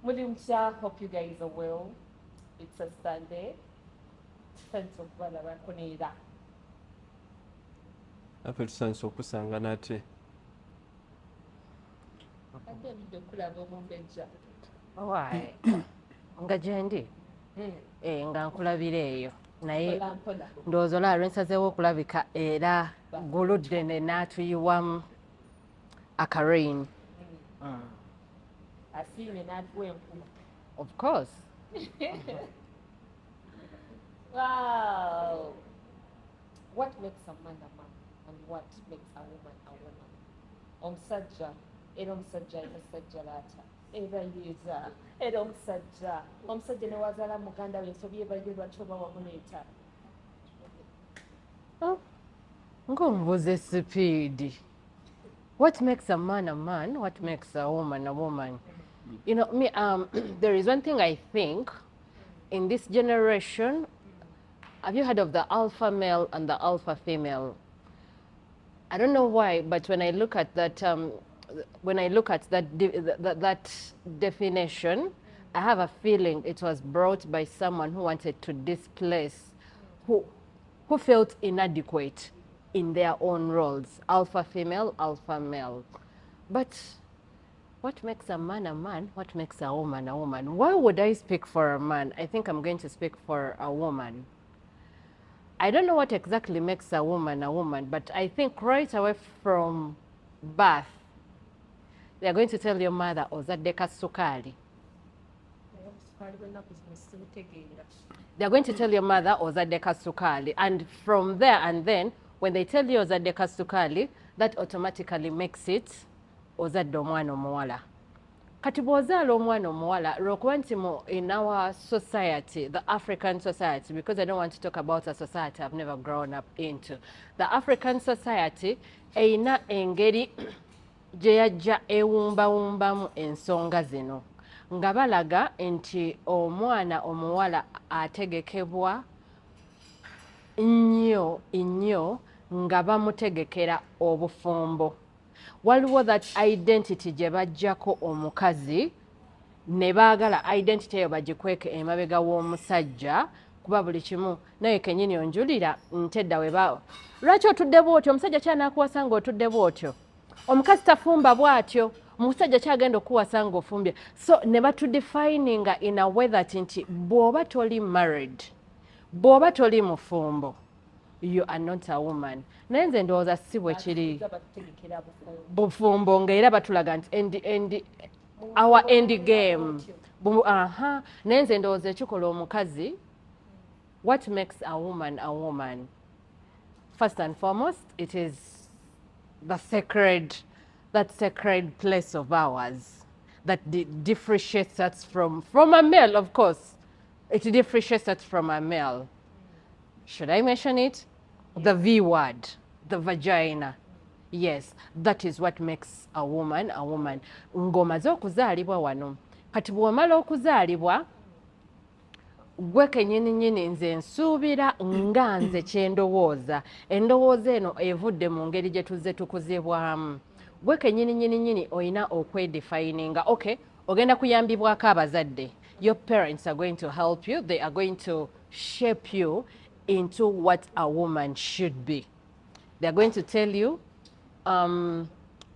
Hope you guys are well. It's a Sunday. Sense of brother Rakonida. I felt sense of Kusanganati. Why? Nga gyendi nga nkulabira eyo naye ndowooza olaba lwensazeewo okulabika era guludde ne n'atuyiwamu akarain. Of course. Wow. What makes a man and what makes a woman a woman? Omusajja era omusajja yasajja laata era yiza era omusajja ne wazaala muganda we ensobi ebayo lwaki oba wamuleeta. Ng'omubuze speed. What makes a man, what makes a woman? You know, me, there is one thing I think in this generation. Have you heard of the alpha male and the alpha female? I don't know why, but when I look at that, that definition, I have a feeling it was brought by someone who wanted to displace, who felt inadequate in their own roles, alpha female, alpha male. But what makes a man, what makes a woman a woman? Why would I speak for a man? I think I'm going to speak for a woman. I don't know what exactly makes a woman, but I think right away from birth, they're going to tell your mother, ozadde kasukali. They're going to tell your mother, ozadde kasukali. And from there and then, when they tell you ozadde kasukali, that automatically makes it ozadde omwana omuwala. Kati bw'ozaala omwana omuwala, lw'okuba nti in our society, the African society, because I don't want to talk about a society I've never grown up into, the African society eyina engeri gye yajja ewumbawumbamu ensonga zino nga balaga nti omwana omuwala ategekebwa nnyo nga bamutegekera obufumbo. Waliwo that identity gye bajjako omukazi ne baagala identity eyo bagikweke emabega w'omusajja kuba buli kimu naye kennyini onjulira ntedda weba lwaki otudde bw'otyo omusajja kyanakuwasa ng'otudde bw'otyo omukazi tafumba bw'atyo omusajja kyagenda okuwasa ng'ofumbye so ne batudefininga in a way that nti bw'oba toli married bw'oba toli mufumbo you are not a woman. Naye nze ndowooza si bwe kiri bufumbo ng'era batulaga nti our end game. Naye nze ndowooza ekikola omukazi, what makes a woman a woman? First and foremost, it is that sacred place of ours that differentiates us from a male, of course. It differentiates us from a male. Should I mention it? The V word, the vagina. Yes, that is what makes a woman a woman. Ng'omaze okuzaalibwa wano. Kati bw'omala okuzaalibwa, gwe kennyini nze nsuubira nga nze kye ndowooza. Endowooza eno evudde mu ngeri gye tuzze tukuzibwamu. Gwe kennyini oyina okwedefininga. Okay, ogenda kuyambibwako abazadde. Your parents are going to help you. They are going to shape you into what a woman should be. They are going to tell you,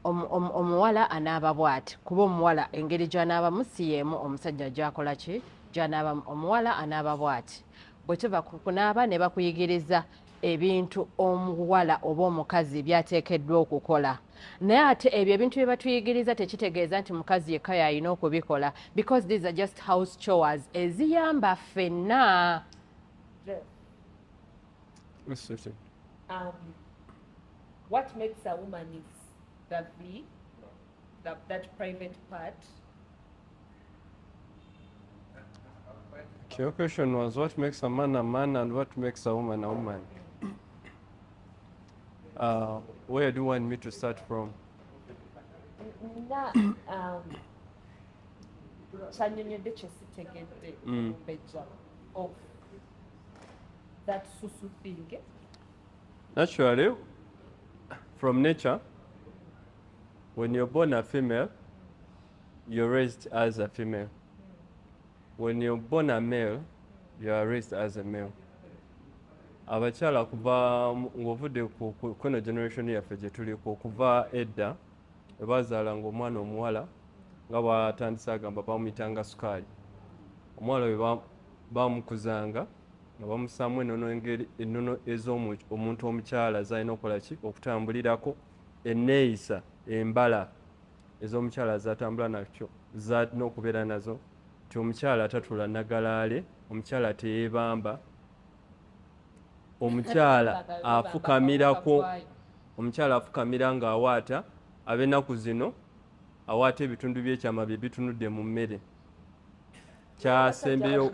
omuwala anaaba bw'ati. Kuba omuwala engeri gy'anaabamu si y'emu omusajja gy'akola ki? Gy'anaabamu. Omuwala anaaba bw'ati. Bwe tuva ku kunaaba ne bakuyigiriza ebintu omuwala oba omukazi by'ateekeddwa okukola. Naye ate ebyo ebintu bye batuyigiriza tekitegeeza nti mukazi yekka y'alina okubikola because these are just house chores eziyamba ffenna. What makes a woman is the V, that private part. Your question was what makes a man and what makes a woman a woman? Where do you want me to start from? Of that susu thing. Naturally, from nature, when you're born a female, you're raised as a female. when you're born a male, you are raised as a male. Abakyala kuva ng'ovudde ku eno generation yaffe gye tuliko okuva edda bwe bazaalanga omwana omuwala nga bwatandise agamba bamuyitanga sukaali. Omuwala we bamukuzanga nga bamusaamu ennono ez'omuntu omukyala zalina okukola ki okutambulirako, enneeyisa embala ez'omukyala zatambula nakyo zalina okubeera nazo, nti omukyala tatula nagalaale, omukyala teyeebamba, omukyala afukamirako, omukyala afukamira ng'awaata. Ab'ennaku zino awaata ebitundu by'ekyama bye bitunudde mu mmere. Kyasembeyo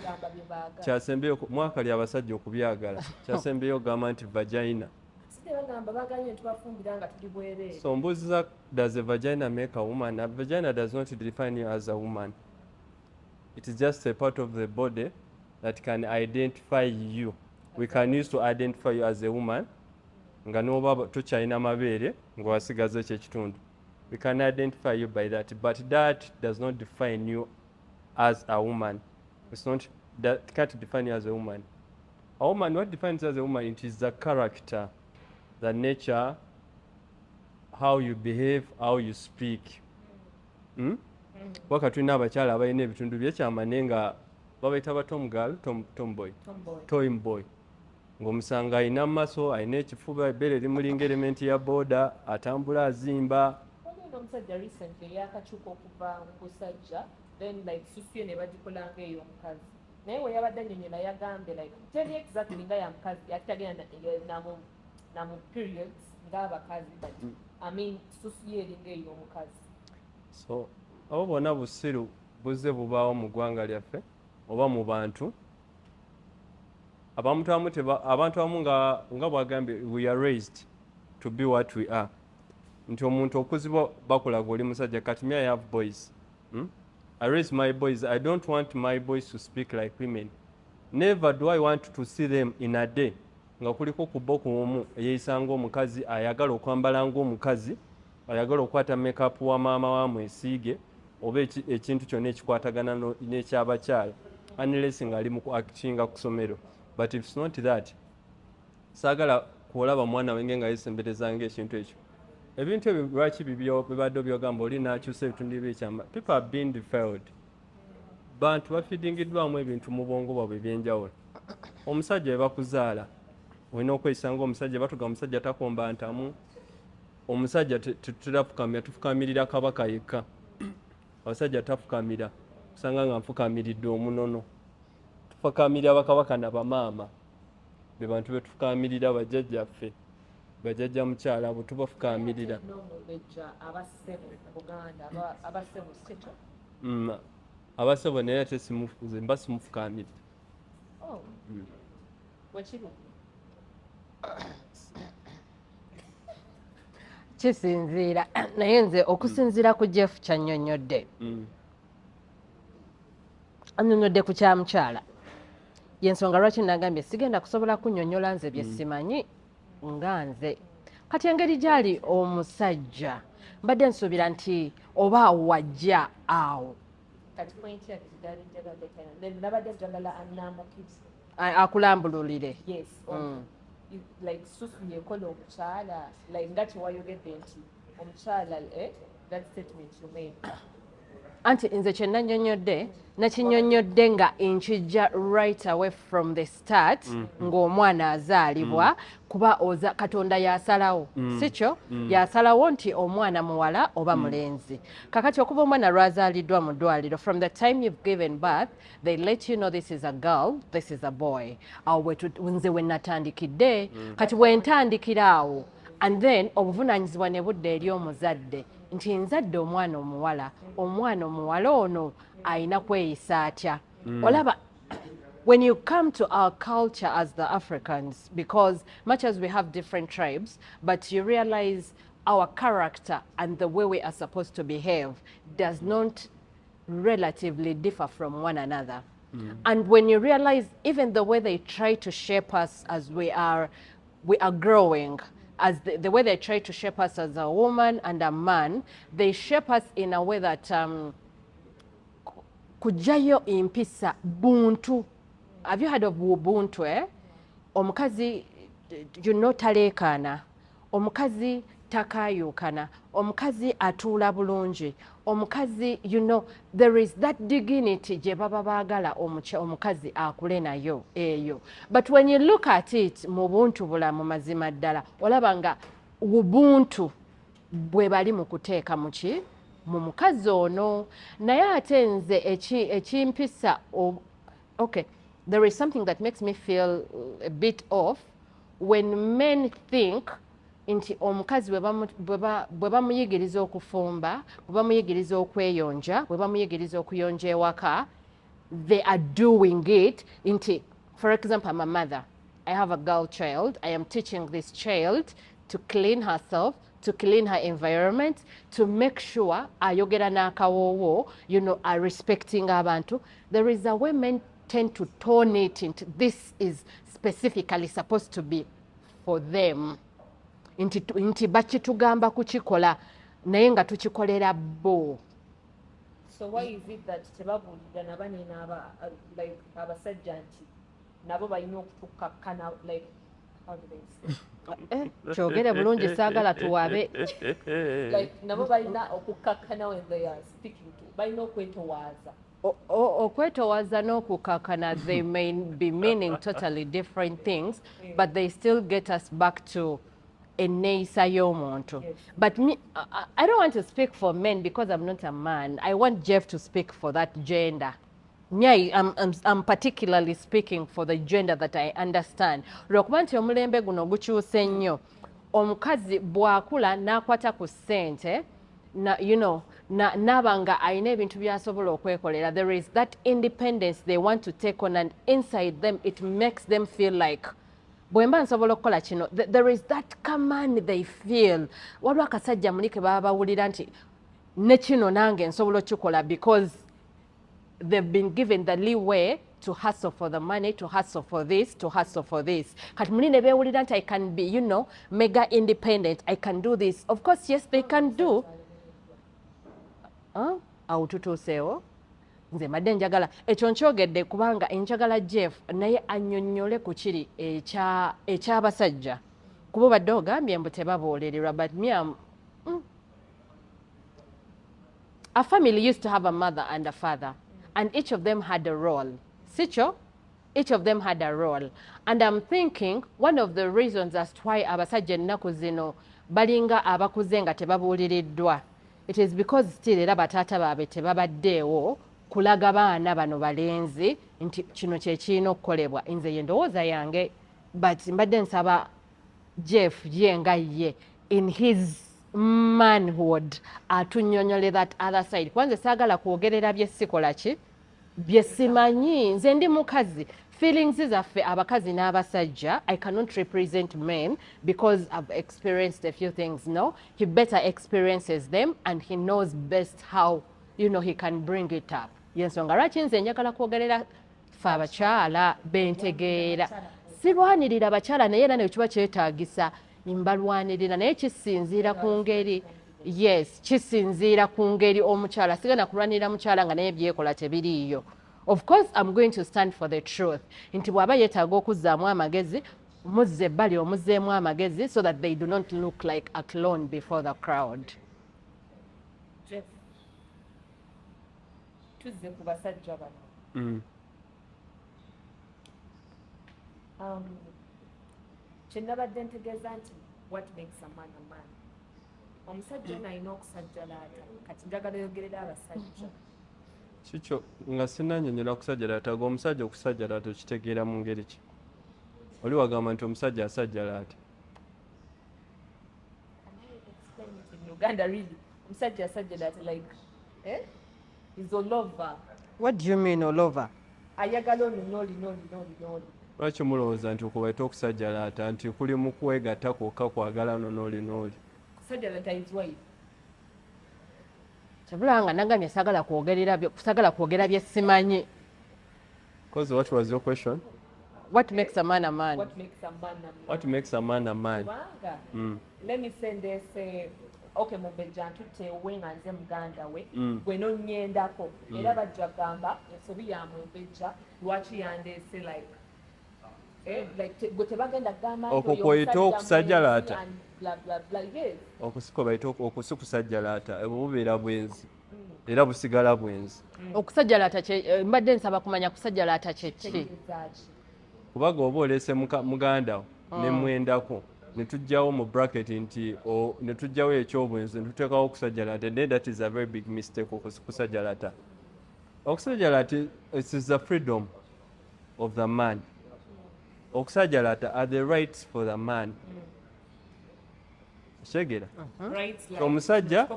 mwaka lya abasajja okubyagala, kyasembeyo gamba nti vagina. So mbuuziza, does a vagina make a woman? A vagina does not define you as a woman. It is just a part of the body that can identify you. We can use to identify you as a woman. Nga n'oba tokyalina amabeere ng'owasigaza ekyo ekitundu. We can identify you by that, but that does not define you as a woman. It's not, that can't define you as a woman. A woman, what defines you as a woman? It is the character, the nature, how you behave, how you speak. Waka tulina abakyala abalina ebitundu by'ekyama naye nga babayita ba tomboy, tomboy. Ng'omusanga alina amaaso, alina ekifuba, ebbeere limulinga elementi ya booda, atambula azimba. Omusajja recently yakakyuka okuva mu busajja, then like susu ye ne bagikolanga ey'omukazi. Naye we yabadde annyonnyola yagambye like teri exactly nga ya mukazi yatagenda namu periods ng'abakazi, but I mean susu ye eringa ey'omukazi. So abo bonna busiru buzze bubaawo mu ggwanga lyaffe oba mu bantu. Abantu abamu nga bwagambye, we are raised to be what we are. Nti omuntu okuzibwa bakulaga oli musajja. Kati me I have boys. I raise my boys. I don't want my boys to speak like women. Never do I want to see them in a day nga kuliko ku boko omu eyeeyisa ng'omukazi, ayagala okwambala ng'omukazi, ayagala okukwata makeup wa maama wa mwesiige oba ekintu kyonna ekikwatagana n'ekyabakyala, unless ng'ali mu actinga ku ssomero. But if it's not that, saagala kuolaba mwana wenge nga yesemberezanga ekintu ekyo. Ebintu ebyo lwaki bibadde byogamba oli n'akyusa ebitundu by'ekyama? People have been defiled. Bantu bafidingiddwamu ebintu mu bwongo bwabwe ebyenjawulo. Omusajja we bakuzaala olina okweyisa ng'omusajja, batuga omusajja takomba ntamu, omusajja tetulafukamira, tufukamirira kabaka yekka. Abasajja tafukamira, kusanga nga nfukamiridde omunono. Tufukamirira bakabaka na bamaama, be bantu be tufukamirira bajjajjaffe. Bajjajja mukyala abo tubafukamirira. Abasebo naye ate mba simufukamirira. Kisinziira naye nze okusinziira ku Jeff kyannyonnyodde, annyonnyodde ku kya mukyala, y'ensonga lwaki nagambye sigenda kusobola kunnyonnyola nze bye simanyi nga nze. Kati engeri gyali omusajja mbadde nsuubira nti oba wajja awo akulambululire. Like susu yekola omukyala, like nga kyewayogedde nti omukyala that statement you made. Anti nze kye nannyonnyodde nakinnyonnyodde nga nkijja right away from the start ng'omwana azaalibwa, kuba Katonda yasalawo, si kyo? Yasalawo nti omwana muwala oba mulenzi. Kakati okuva omwana lwazaaliddwa mu ddwaliro, from the time you've given birth they let you know this is a girl, this is a boy. Awo nze we natandikidde. Kati bwe ntandikira awo, and then obuvunaanyizibwa ne budda eri omuzadde nti nzadde omwana omuwala ono ayina kweyisa atya. Olaba, when you come to our culture as the Africans, because much as we have different tribes, but you realize our character and the way we are supposed to behave does not relatively differ from one another. And when you realize even the way they try to shape us as we are growing, as the way they try to shape us as a woman and a man, they shape us in a way that kujjayo empisa buntu. Have you heard of ubuntu, omukazi taleekaana, omukazi takayuukana, omukazi atuula bulungi, omukazi there is that dignity gye baba baagala omukazi akule nayo eyo. But when you look at it mu buntu bulamu mazima ddala olaba nga ubuntu bwe bali mu kuteeka muki mu mukazi ono. Naye ate nze ekimpisa okay, there is something that makes me feel a bit off when men think nti omukazi bwe bamuyigiriza okufumba, bwe bamuyigiriza okweyonja, bwe bamuyigiriza okuyonja ewaka, they are doing it nti, for example, I'm a mother, I have a girl child, I am teaching this child to clean herself, to clean her environment, to make sure ayogera n'akawoowo, are respecting abantu. There is a way men tend to tone it into this is specifically supposed to be for them. Nti bakitugamba kukikola naye nga tukikolera bo. So why is it that tebabuulira nabanina like abasajja nti nabo balina okutukakkana, like how do they say? Kyogere bulungi saagala tuwabe. Like nabo balina okukkakkana when they are speaking to, balina okwetowaaza. Okwetowaaza n'okukakkana, they may be meaning totally different things, but they still get us back to enneeyisa y'omuntu. But me, I don't want to speak for men because I'm not a man. I want Jeff to speak for that gender. I'm particularly speaking for the gender that I understand. Lwokuba nti omulembe guno gukyuse nnyo, omukazi bw'akula n'akwata ku ssente, n'aba nga alina ebintu by'asobola okwekolera, there is that independence they want to take on, and inside them it makes them feel like bwemba nsobola okukola kino, there is that command they feel. Waliwo akasajja muli ke baba bawulira nti ne kino nange nsobola okikola because they've been given the leeway to hustle for the money, to hustle for this, to hustle for this. Kati muli ne beewulira nti I can be, mega independent, I can do this. Of course, yes, they can do. Awo tutuuseewo. Nze madde njagala ekyo nkyogedde kubanga njagala Jeff naye annyonnyole ku kiri eky'abasajja kuba badde ogambye mbu tebaboolererwa, but me a family used to have a mother and a father and each of them had a role. Sikyo? Each of them had a role, and I'm thinking one of the reasons as to why abasajja ennaku zino balinga abakuze nga tebabuuliriddwa, it is because still era bataata baabwe tebabaddeewo kulaga baana bano balenzi nti kino kye kirina okukolebwa. Nze ye ndowooza yange, but mbadde nsaba Jeff ye nga ye in his manhood atunnyonnyole that other side. Kwanza saagala kwogerera bye sikola ki bye simanyi. Nze ndi mukazi, feelings zaffe abakazi n'abasajja, I cannot represent men because I've experienced a few things. No, he better experiences them and he knows best how he can bring it up. Yensonga lwaki nze njagala kwogerera ffe abakyala bentegeera. Sirwanirira abakyala naye era ne kiba kyetaagisa mbalwanirira, naye kisinziira ku ngeri. Yes, kisinziira ku ngeri omukyala. Sigana kulwanirira mukyala nga naye byekola tebiriiyo. Of course, I'm going to stand for the truth. Nti bw'aba yeetaaga okuzzaamu amagezi, muzze ebbali omuzzeemu amagezi so that they do not look like a clone before the crowd. Jeff, tuzze ku basajja bano. Kye nabadde ntegeeza nti what makes a man a man. Omusajja n'alina okusajjalaata. Kati njagala yogerera abasajja. Kikyo nga sinannyonnyola kusajjalaata, omusajja okusajjalaata okitegeera mu ngeri ki? Oli wagamba nti omusajja asajjalaata. In Uganda, really, omusajja asajjalaata like, he's all over. What do you mean all over? Ayagala ono noli. Lwaki mulowooza nti okubaita okusajjalaata nti kuli mu kwegatta kwokka kwagala noli? Kusajjalaata is wife. Kyabula nga nagambye sagala kwogera bye simanyi. Because what was your question? What makes a man a man? What makes a man a man? What makes a man a man? Let me say okay mubejja ntutte we nga nze muganda we gwe nonyendako era bajja gamba ensobi ya mubejja lwaki yandeese like gwe tebagenda kugamba okwo kwoyita okusajjalaata yes okusiko bayita okusikusajjalaata ebwo bubeera bwenzi era busigala bwenzi okusajjalaata mbadde nsaba kumanya kusajjalaata kyeki kubaga oba oleese muganda ne mwendako ne tujjawo mu bracket nti ne tujjawo ekyobwenzi ne tuteekawo okusajjalaata then that is a very big mistake okusajjalaata okusajjalaata it is the freedom of the man okusajjalaata are the rights for the man kyegera omusajja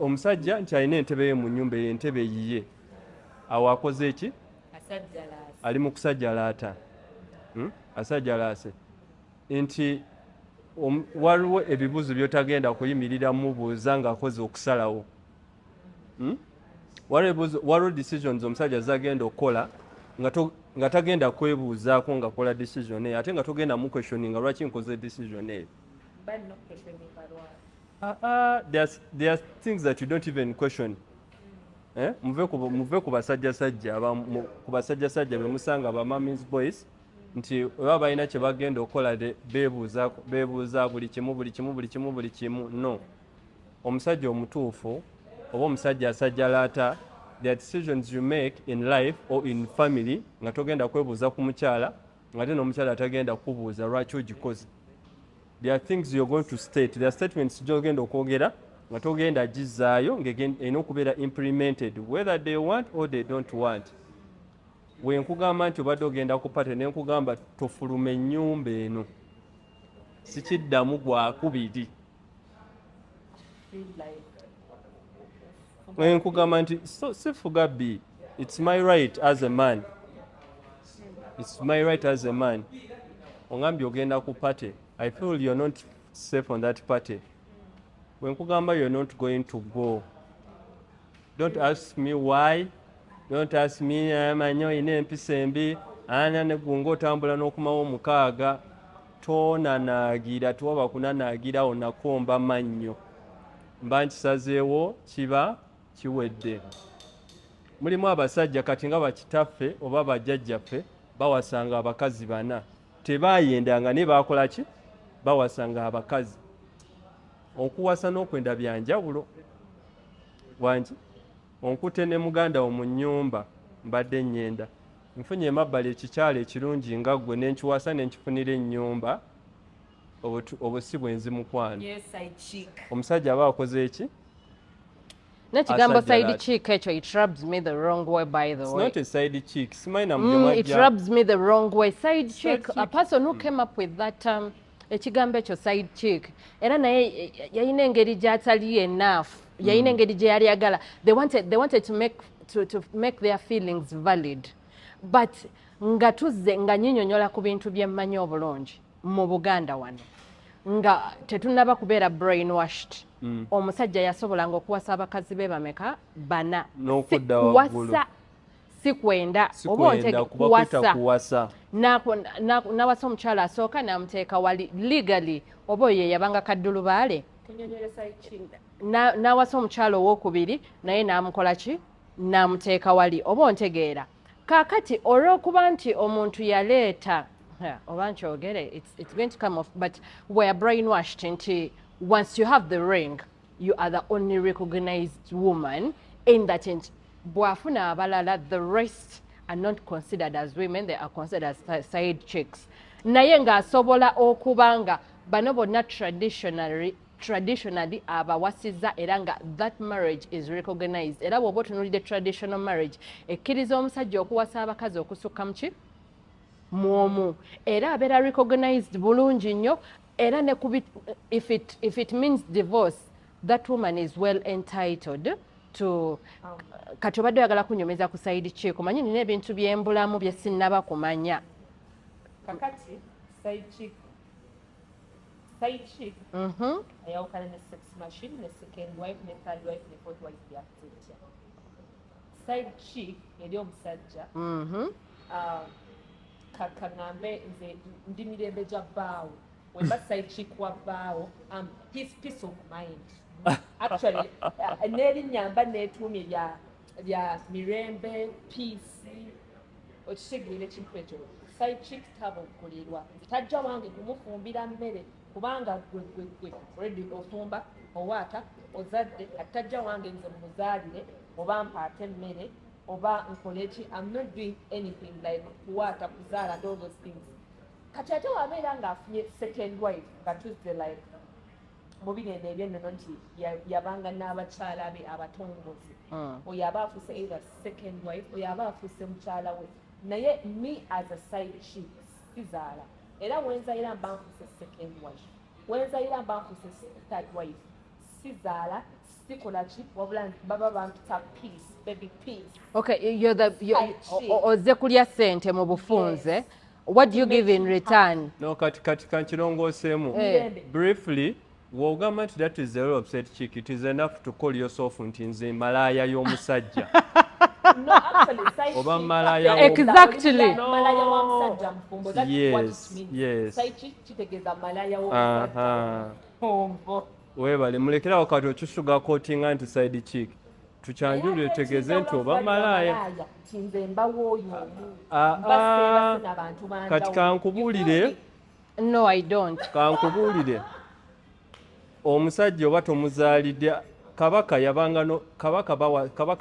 omusajja nti alina entebe ye mu nnyumba eyo entebe yiye awo akoze eki ali mu kusajjalaata asajjalaase nti waliwo ebibuzo byotagenda kuyimirira mubuuza ng'akoze okusalawo waliwo decisions omusajja zagenda okukola nga tagenda kwebuuzaako ng'akola decision eyo ate nga togenda mu questioninga lwaki nkoze decision eyo there are things that you don't even question muve ku basajjasajja bemusanga ba mami's boys nti baba balina kye bagenda okukola beebuuza buli kimu no omusajja omutuufu oba omusajja asajjalaata there are decisions you make in life or in family nga togenda kwebuuza ku mukyala nga te n'omukyala atagenda kubuuza lwaki ogikoze. There are things you're going to state. There are statements gy'ogenda okwogera nga togenda gizaayo ng'erina okubeera implemented whether they want or they don't want. Bwe nkugamba nti obadde ogenda ku pate ne nkugamba tofuluma ennyumba eno sikiddamu gwakubiri. Bwe nkugamba nti sifuga bbi it's my right as a man. It's my right as a man. Ongambye ogenda ku pate I feel you're not safe on that party. When kugamba you're not going to go, don't ask me why. Don't ask me amanyo ine empisa embi ana ne gungo otambula n'okumawo mukaaga tonanaagira tuwaba kunanaagira onakomba mannyo mba nkisazeewo kiba kiwedde. Mulimu abasajja kati nga bakitaffe oba bajjajjaffe bawasanga abakazi bana tebaayendanga ne baakola ki bawasanga abakazi. Okuwasa n'okwenda byanjawulo wangi onkute ne muganda wo mu nnyumba mbadde nnyenda nfunye emabbali ekikyalo ekirungi nga ggwe nenkiwasa nenkifunira ennyumba obusi bwenzi mukwano omusajja aba akoze eki nekigambo side chick ekyo it rubs me the wrong way by the way. It's not a side chick. It rubs me the wrong way. Side chick, a person who came up with that ekigambo ekyo side chick era naye yayina engeri gy'atali enough yayina engeri gye yali agala they wanted to make their feelings valid but nga tuzze nga nyinyonyola ku bintu byemmanyi obulungi mu Buganda wano nga tetunaba kubeera brainwashed. Omusajja yasobolanga okuwasa abakazi be bameka bana kuwasa sikwenda oba kuwasa nawasa omukyala asooka namuteeka wali legally oba ye yabanga kaddulubaale nawasa omukyala owokubiri naye namukola ki namuteeka wali oba ontegeera kaakati olw'okuba nti omuntu yaleeta oba nkyogere it's going to come off but we are brainwashed nti once you have the ring you are the only recognized woman in that bwafuna abalala the rest are not considered as women, they are considered as side chicks. Naye ng'asobola okuba nga bano bonna traditionally abawasiza era nga that marriage is recognized. Era bw'oba otunuulidde traditional marriage ekkiriza omusajja okuwasa abakazi okusukka mu ki mwomu era abeera recognized bulungi nnyo era ne if it means divorce that woman is well entitled to kati obadde oyagala kunyomeza ku side chick omanyi nina ebintu byembulamu bye sinnaba kumanya kakati side chick ayawukana ne sex machine ne second wife ne third wife ne fourth wife byakutya side chick eri omusajja kaŋŋambe nze ndi mirembe gya bbaawe wemba side chick wavaawo his peace of mind actually n'erinnya mba neetuumye lya mirembe peace okitegeera ekintu ekyo side chick tabukulirwa tajja wange kumufumbira mmere kubanga gwe already ofumba owaata ozadde atajja wange nze muzaalire oba mpaate emmere oba nkoleki I'm not doing anything like kuwaata kuzaala and all those things kati ate wabeera ng'afunye second wife nga tuzze like mu bigendo ebyennono nti yabanga n'abakyala be abatongozi oyo aba afuuse either second wife oyo aba afuuse mukyala we naye me as a side chick sizaala era wenzaira mba nfuuse second wife wenzaira mba nfuuse third wife sizaala sikola ki wabula baba bampita peace baby peace. Okay, ozze kulya ssente mu bufunze. What do you give in return? No, kati kankirongoosemu. Briefly, wogamba nti that is the role of side chick. It is enough to call yourself nti nze malaaya y'omusajja. No, actually, side chick. Oba malaaya Exactly. Malaya wa musajja mufumbo. That's what it means. Yes. Side chick kitegeeza malaya w'omusajja. Mufumbo. Weebale mulekerawo kati okisuga kootinga nti side chick. Tukyanjulire tegeeze nti oba malaaya. Nze mbawo oyo. Kati kankubuulire. No, I don't. Kankubuulire. Omusajja oba tomuzaalidde kabaka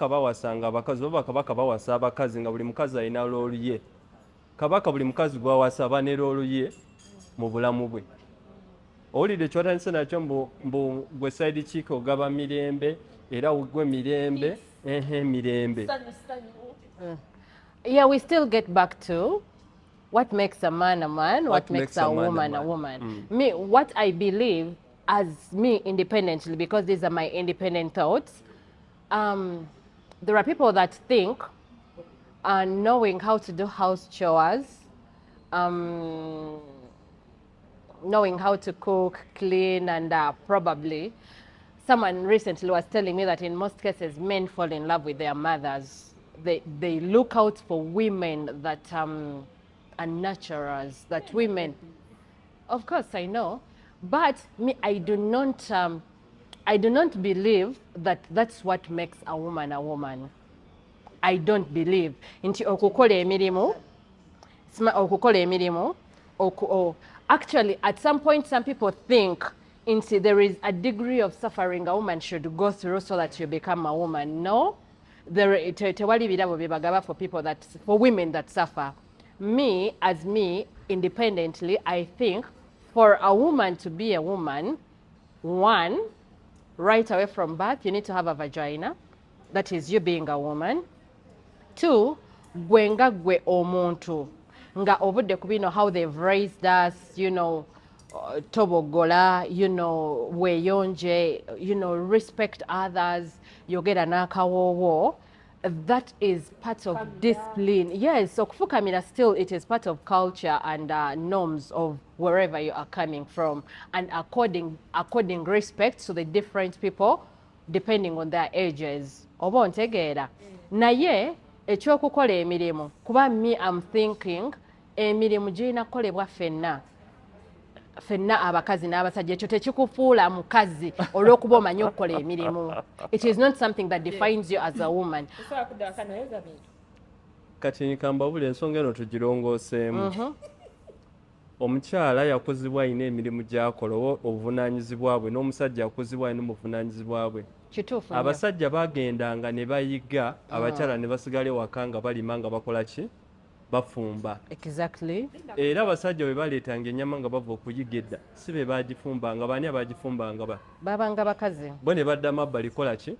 bawasanga abakazi oba kabaka bawasa abakazi nga buli mukazi alina loolu ye. Kabaka buli mukazi gwawasa aba ne loolu ye mu bulamu bwe. Owulidde kyotandise nakyo mbu gwe side chick ogaba mirembe era gwe mirembe mirembe. Yeah, we still get back to what makes a man a man, what makes a woman a woman. Me, what I believe as me independently, because these are my independent thoughts, there are people that think knowing how to do house chores, knowing how to cook, clean, and probably someone recently was telling me that in most cases men fall in love with their mothers. They look out for women that are nurturers, that women, of course I know, but me, I do not believe that that's what makes a woman a woman. I don't believe nti okukola emirimu actually at some point some people think there is a degree of suffering a woman should go through so that you become a woman. No, tewali birabo bibagaba for women that suffer. Me, as me, independently, I think for a woman to be a woman, one, right away from birth, you need to have a vagina. That is you being a woman. Two, gwenga gwe omuntu. Nga obudde kubino how they've raised us, tobogola, weyonje, respect others, yogera n'akawowo. That is part of discipline. Yes, okufukamira still it is part of culture and norms of wherever you are coming from, and according respect to the different people depending on their ages. Oba ontegeera. Naye ekyokukola emirimu kuba me I'm thinking emirimu girina kukolebwa ffenna abakazi n'abasajja ekyo tekikufuula mukazi olw'okuba omanyi okukola emirimu. It is not something that defines you as a woman. Kati kambabula ensonga eno tugirongooseemu. Omukyala yakuzibwa alina emirimu gy'akola obuvunaanyizibwa bwe n'omusajja yakuzibwa alina obuvunaanyizibwa bwe. Kituufu. Abasajja bagendanga ne bayiga abakyala ne basigala ewaka nga balima nga bakola ki? Bafumba. Exactly. Era abasajja bwe baleetanga ennyama nga bava okuyiga edda si be baagifumbanga baani abaagifumbanga babanga bakazi bo ne baddamu abbali kola ki?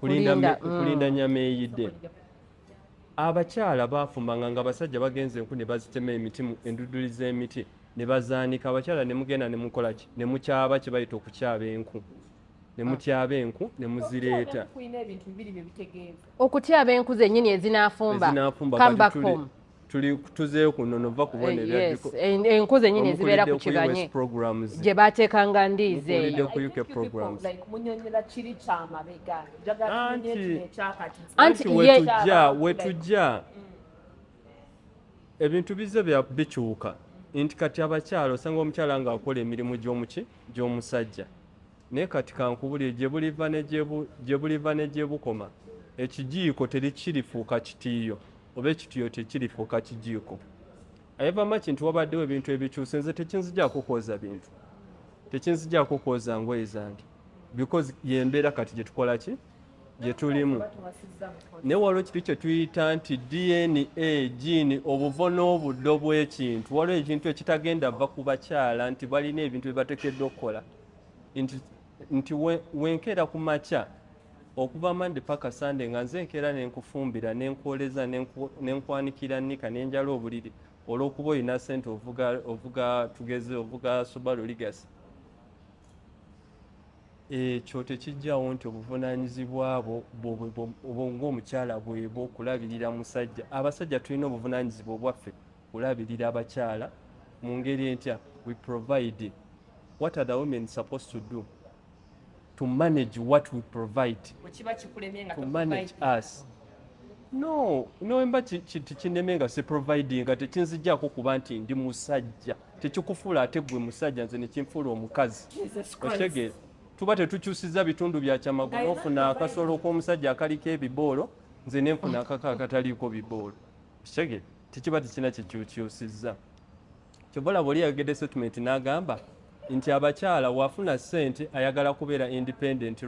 Kulinda nnyama eyidde. Abakyala baafumbanga nga abasajja bagenze enku ne bazitema emiti enduduli z'emiti ne bazaanika. Abakyala ne mugenda ne mukola ki? Ne mukyaba kye bayita okukyaba enku. Ne mutyaba enku ne muzireeta. Okutyaba enku zennyini ezinaafumba. Come back home. Tuzeeyo ku nnono va kubona ebyadiko. Enku zennyini ezibeera ku kiganye gye baateekanga ndiize eyo. Anti wetujja ebintu bize bikyuka. nti kati abakyala osanga omukyala ng'akola emirimu gy'omusajja naye kati kankubulire gye buliva ne gye bukoma ekijiiko terikirifuuka kitiiyo oba ekitiiyo tekirifuuka kijiiko. However much nti wabaddewo ebintu ebikyuse nze tekinzigyako kwoza bintu, tekinzigyako kwoza ngoye zange because yembeera kati gye tukola ki gye tulimu. Naye waliwo kiri kye tuyita nti DNA gene obuvo n'obuddo bw'ekintu. Waliwo ekintu ekitagenda va ku bakyala nti balina ebintu bye bateekeddwa okukola nti wenkeera ku makya okuva Monday paka Sunday nga nze enkeera nenkufumbira nenkwoleza nenkwanikira nnika nenjala obuliri olw'okuba olina ssente ovuga tugeze ovuga Subaru Legacy. Ekyo tekijjawo nti obuvunaanyizibwa bwo ng'omukyala bwebwo okulabirira musajja. Abasajja tulina obuvunaanyizibwa obwaffe kulabirira abakyala mu ngeri entya. We provide. What are the women supposed to do? To manage what we provide. To manage us. No, emba kikineme nga se providing nga tekinzigyako kuba nti ndi musajja. Tekikufuula ate gwe musajja nze ne kinfuula omukazi. Okitegeera. Tuba tetukyusiza bitundu bya kyamagulu ofuna akasolo k'omusajja akaliko ebiboolo nze ne nfuna akaka akataliiko biboolo. Okitegeera. Tekiba tekina kyekyukyusizza. Kyova olaba oli yayogedde statement n'agamba nti abakyala wafuna ssente ayagala kubeera independent.